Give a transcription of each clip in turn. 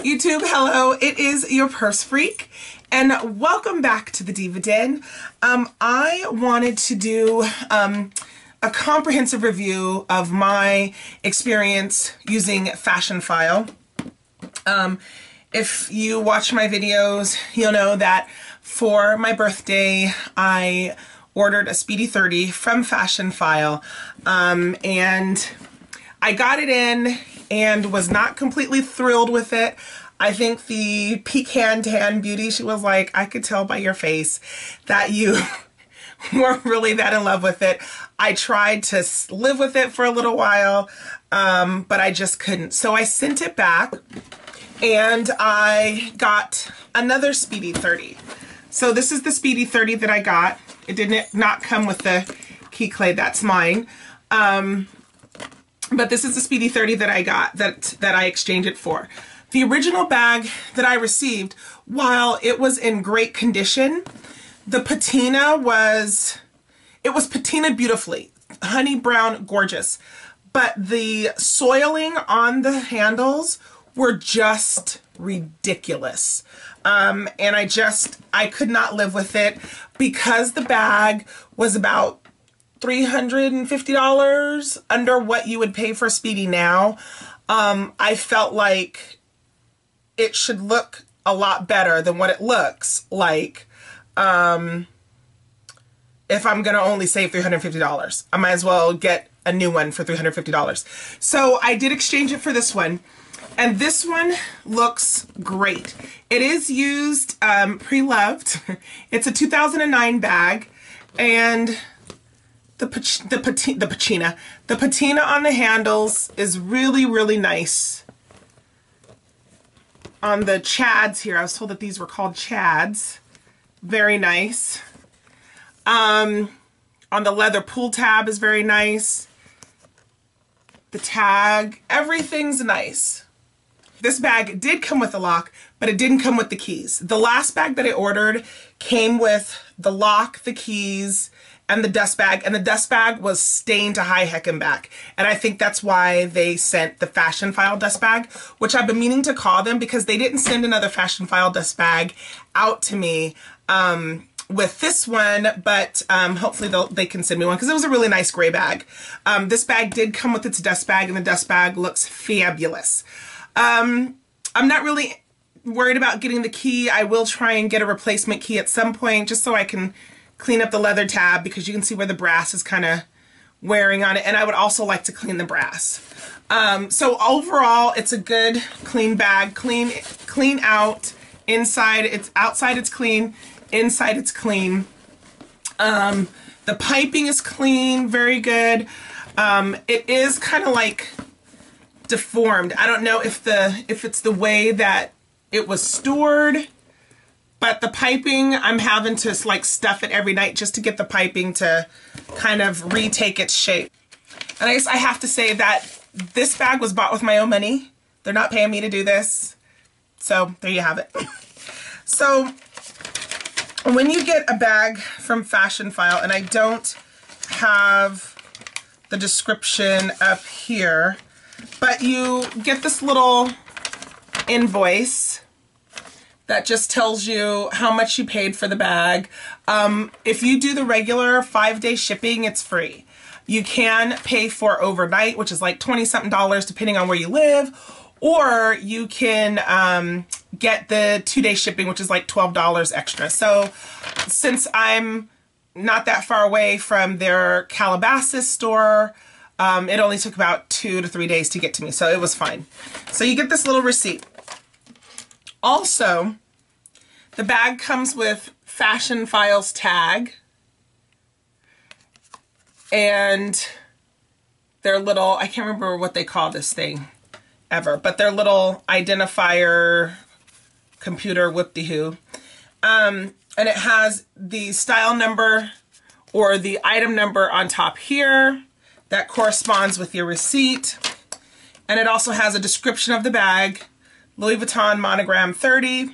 YouTube? Hello, it is your purse freak and welcome back to the Diva Den. I wanted to do a comprehensive review of my experience using Fashion File. If you watch my videos, you'll know that for my birthday I ordered a Speedy 30 from Fashion File, and I got it in and was not completely thrilled with it. I think the pecan tan beauty, she was like, I could tell by your face that you weren't really that in love with it. I tried to live with it for a little while, but I just couldn't. So I sent it back and I got another Speedy 30. So this is the Speedy 30 that I got. It did not come with the key clay, that's mine. But this is the Speedy 30 that I got, that I exchanged it for. The original bag that I received, while it was in great condition, the patina was, it was patinaed beautifully, honey brown, gorgeous. But the soiling on the handles were just ridiculous. And I could not live with it because the bag was about $350 under what you would pay for Speedy now. I felt like it should look a lot better than what it looks like. If I'm gonna only save $350, I might as well get a new one for $350. So I did exchange it for this one, and this one looks great. It is used, pre-loved. It's a 2009 bag, and the patina on the handles is really, really nice. On the chads here, I was told that these were called chads. Very nice. On the leather pull tab is very nice. The tag, everything's nice. This bag did come with a lock, but it didn't come with the keys. The last bag that I ordered came with the lock, the keys, and the dust bag, and the dust bag was stained to high heckin' back. And I think that's why they sent the Fashion File dust bag, which I've been meaning to call them because they didn't send another Fashion File dust bag out to me with this one, but hopefully they can send me one because it was a really nice gray bag. This bag did come with its dust bag, and the dust bag looks fabulous. I'm not really worried about getting the key. I will try and get a replacement key at some point just so I can clean up the leather tab, because you can see where the brass is kind of wearing on it, and I would also like to clean the brass. So overall, it's a good clean bag, clean out. Inside, it's outside, it's clean. Inside, it's clean. The piping is clean, very good. It is kind of like deformed. I don't know if it's the way that it was stored, but the piping, I'm having to like stuff it every night just to get the piping to kind of retake its shape. And I guess I have to say that this bag was bought with my own money. They're not paying me to do this. So there you have it. So when you get a bag from Fashion File, and I don't have the description up here, but you get this little invoice that just tells you how much you paid for the bag. If you do the regular 5-day shipping, it's free. You can pay for overnight, which is like $20-something depending on where you live, or you can get the 2-day shipping, which is like $12 extra. So since I'm not that far away from their Calabasas store, it only took about 2 to 3 days to get to me, so it was fine. So you get this little receipt. Also, the bag comes with Fashion File's tag and their little, I can't remember what they call this thing ever, but their little identifier computer whoop-de-hoo. And it has the style number or the item number on top here that corresponds with your receipt. And it also has a description of the bag, Louis Vuitton monogram 30,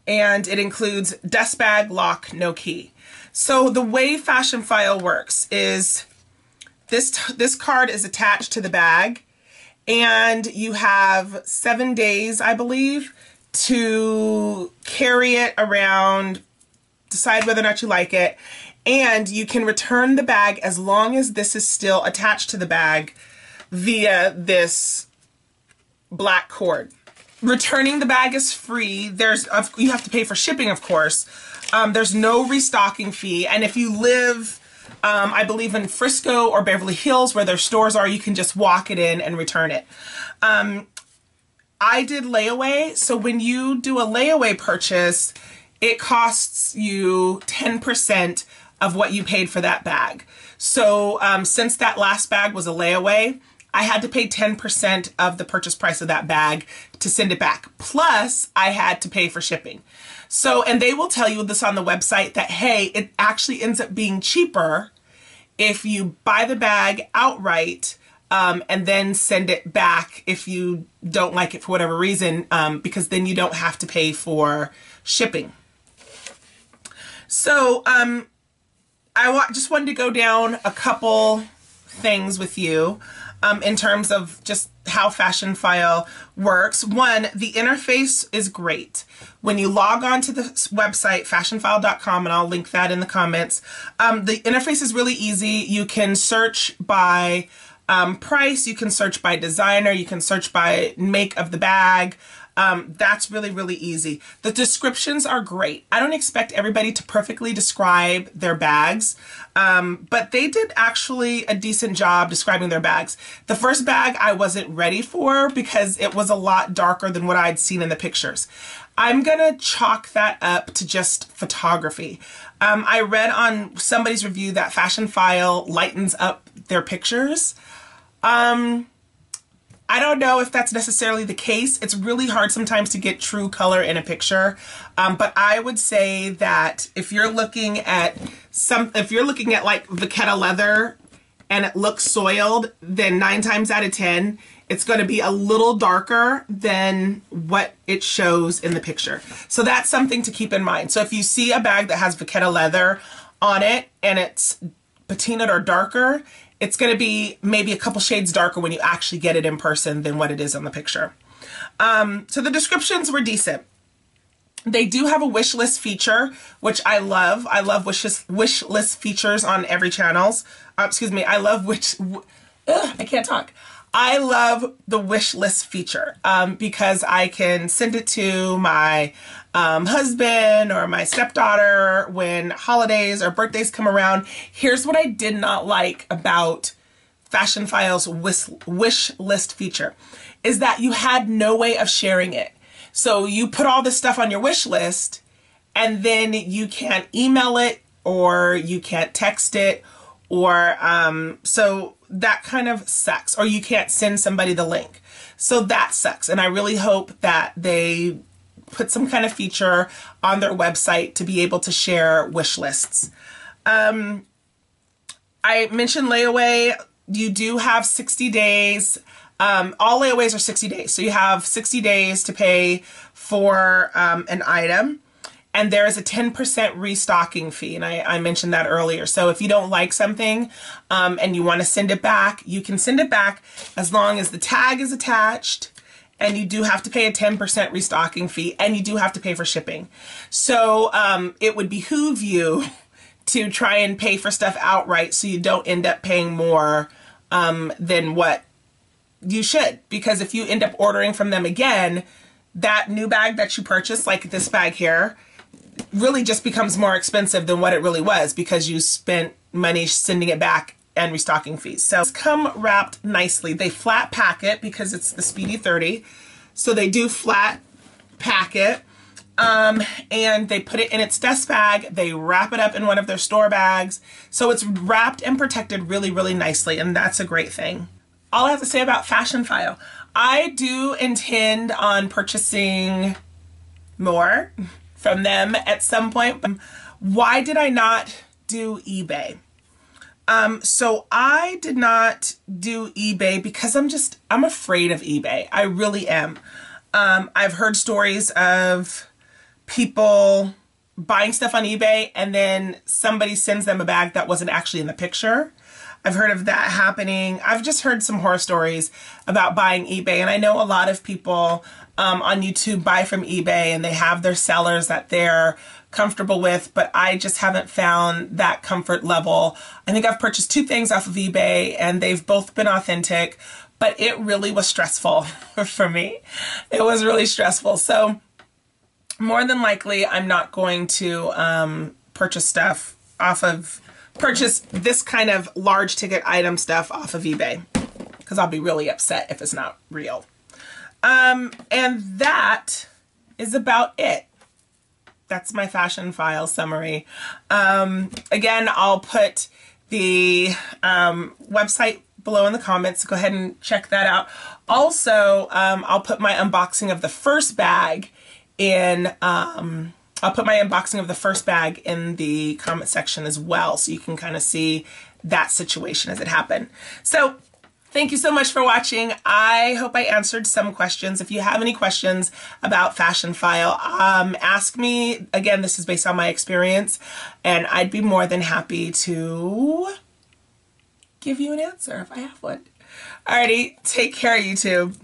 and it includes dust bag, lock, no key. So the way Fashion File works is this card is attached to the bag, and you have 7 days, I believe, to carry it around, decide whether or not you like it, and you can return the bag as long as this is still attached to the bag via this black cord. Returning the bag is free. You have to pay for shipping, of course. There's no restocking fee, and if you live, I believe in Frisco or Beverly Hills where their stores are, you can just walk it in and return it. I did layaway, so when you do a layaway purchase, it costs you 10% of what you paid for that bag. So since that last bag was a layaway, I had to pay 10% of the purchase price of that bag to send it back. Plus, I had to pay for shipping. So, and they will tell you this on the website that, hey, it actually ends up being cheaper if you buy the bag outright and then send it back if you don't like it for whatever reason, because then you don't have to pay for shipping. So I just wanted to go down a couple things with you in terms of just how Fashionphile works. One, the interface is great. When you log on to the website, fashionphile.com, and I'll link that in the comments, the interface is really easy. You can search by price, you can search by designer, you can search by make of the bag. That's really, really easy. The descriptions are great. I don't expect everybody to perfectly describe their bags, but they did actually a decent job describing their bags. The first bag I wasn't ready for because it was a lot darker than what I'd seen in the pictures. I'm gonna chalk that up to just photography. I read on somebody's review that Fashionphile lightens up their pictures. I don't know if that's necessarily the case. It's really hard sometimes to get true color in a picture. But I would say that if you're looking at like Vachetta leather and it looks soiled, then 9 times out of 10, it's going to be a little darker than what it shows in the picture. So that's something to keep in mind. So if you see a bag that has Vachetta leather on it and it's patinaed or darker, it's going to be maybe a couple shades darker when you actually get it in person than what it is on the picture. So the descriptions were decent. They do have a wish list feature, which I love. I love wish list features on every channels. Excuse me. I love I can't talk. I love the wish list feature because I can send it to my husband or my stepdaughter when holidays or birthdays come around. Here's what I did not like about Fashionphile's wish list feature is that you had no way of sharing it. So you put all this stuff on your wish list and then you can't email it or you can't text it, or so that kind of sucks, or you can't send somebody the link. So that sucks. And I really hope that they put some kind of feature on their website to be able to share wish lists. I mentioned layaway. You do have 60 days. All layaways are 60 days. So you have 60 days to pay for an item. And there is a 10% restocking fee. And I mentioned that earlier. So if you don't like something and you want to send it back, you can send it back as long as the tag is attached. And you do have to pay a 10% restocking fee. And you do have to pay for shipping. So it would behoove you to try and pay for stuff outright so you don't end up paying more than what you should. Because if you end up ordering from them again, that new bag that you purchased, like this bag here, really just becomes more expensive than what it really was because you spent money sending it back and restocking fees. So it's come wrapped nicely. They flat pack it because it's the Speedy 30. So they do flat pack it. And they put it in its dust bag. They wrap it up in one of their store bags. So it's wrapped and protected really, really nicely. And that's a great thing. All I have to say about Fashionphile, I do intend on purchasing more from them at some point. Why did I not do eBay? So I did not do eBay because I'm afraid of eBay. I really am. I've heard stories of people buying stuff on eBay and then somebody sends them a bag that wasn't actually in the picture. I've heard of that happening. I've just heard some horror stories about buying eBay, and I know a lot of people on YouTube buy from eBay and they have their sellers that they're comfortable with, but I just haven't found that comfort level. I think I've purchased 2 things off of eBay and they've both been authentic, but it really was stressful for me. It was really stressful. So more than likely, I'm not going to purchase this kind of large ticket item stuff off of eBay, because I'll be really upset if it's not real. And that is about it. That's my fashion file summary. Again, I'll put the website below in the comments. Go ahead and check that out. Also, I'll put my unboxing of the first bag in the comment section as well, so you can kind of see that situation as it happened. So thank you so much for watching. I hope I answered some questions. If you have any questions about Fashion File, ask me. Again, this is based on my experience, and I'd be more than happy to give you an answer if I have one. Alrighty, take care, YouTube.